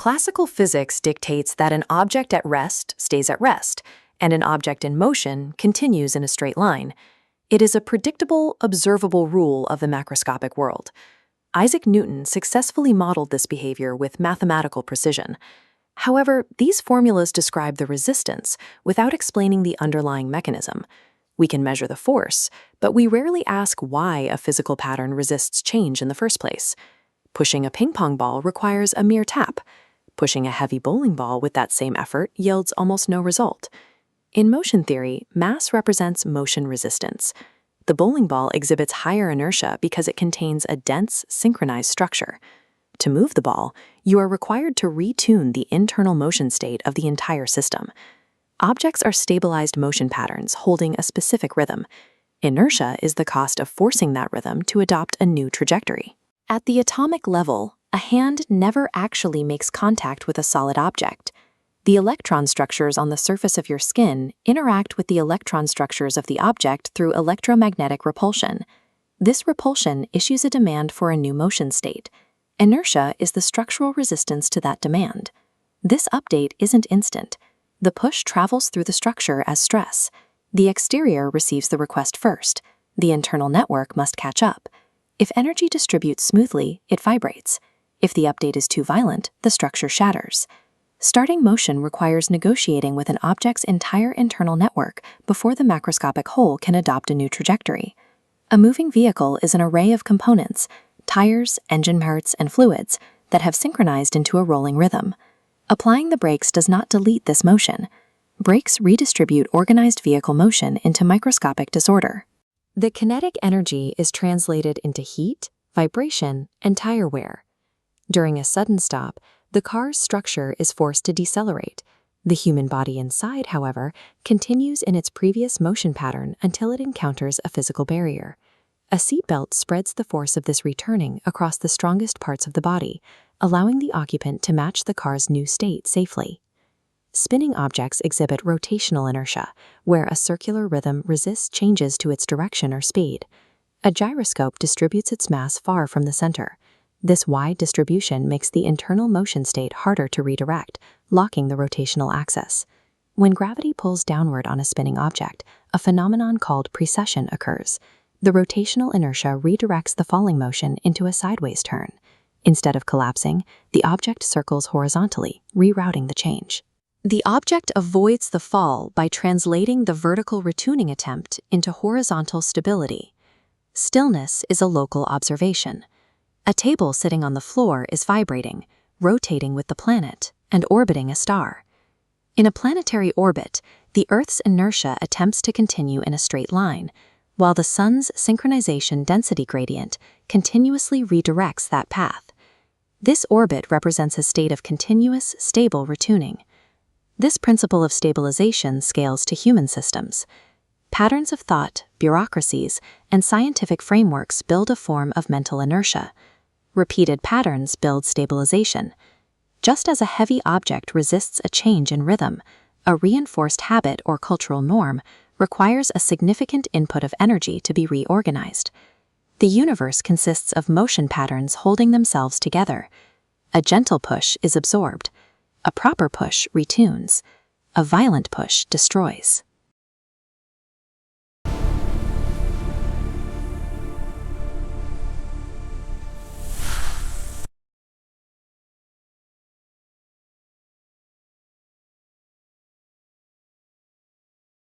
Classical physics dictates that an object at rest stays at rest, and an object in motion continues in a straight line. It is a predictable, observable rule of the macroscopic world. Isaac Newton successfully modeled this behavior with mathematical precision. However, these formulas describe the resistance without explaining the underlying mechanism. We can measure the force, but we rarely ask why a physical pattern resists change in the first place. Pushing a ping-pong ball requires a mere tap. Pushing a heavy bowling ball with that same effort yields almost no result. In motion theory, mass represents motion resistance. The bowling ball exhibits higher inertia because it contains a dense, synchronized structure. To move the ball, you are required to retune the internal motion state of the entire system. Objects are stabilized motion patterns holding a specific rhythm. Inertia is the cost of forcing that rhythm to adopt a new trajectory. At the atomic level, a hand never actually makes contact with a solid object. The electron structures on the surface of your skin interact with the electron structures of the object through electromagnetic repulsion. This repulsion issues a demand for a new motion state. Inertia is the structural resistance to that demand. This update isn't instant. The push travels through the structure as stress. The exterior receives the request first. The internal network must catch up. If energy distributes smoothly, it vibrates. If the update is too violent, the structure shatters. Starting motion requires negotiating with an object's entire internal network before the macroscopic whole can adopt a new trajectory. A moving vehicle is an array of components, tires, engine parts, and fluids, that have synchronized into a rolling rhythm. Applying the brakes does not delete this motion. Brakes redistribute organized vehicle motion into microscopic disorder. The kinetic energy is translated into heat, vibration, and tire wear. During a sudden stop, the car's structure is forced to decelerate. The human body inside, however, continues in its previous motion pattern until it encounters a physical barrier. A seatbelt spreads the force of this returning across the strongest parts of the body, allowing the occupant to match the car's new state safely. Spinning objects exhibit rotational inertia, where a circular rhythm resists changes to its direction or speed. A gyroscope distributes its mass far from the center. This wide distribution makes the internal motion state harder to redirect, locking the rotational axis. When gravity pulls downward on a spinning object, a phenomenon called precession occurs. The rotational inertia redirects the falling motion into a sideways turn. Instead of collapsing, the object circles horizontally, rerouting the change. The object avoids the fall by translating the vertical retuning attempt into horizontal stability. Stillness is a local observation. A table sitting on the floor is vibrating, rotating with the planet, and orbiting a star. In a planetary orbit, the Earth's inertia attempts to continue in a straight line, while the Sun's synchronization density gradient continuously redirects that path. This orbit represents a state of continuous, stable retuning. This principle of stabilization scales to human systems. Patterns of thought, bureaucracies, and scientific frameworks build a form of mental inertia. Repeated patterns build stabilization. Just as a heavy object resists a change in rhythm, a reinforced habit or cultural norm requires a significant input of energy to be reorganized. The universe consists of motion patterns holding themselves together. A gentle push is absorbed. A proper push retunes. A violent push destroys.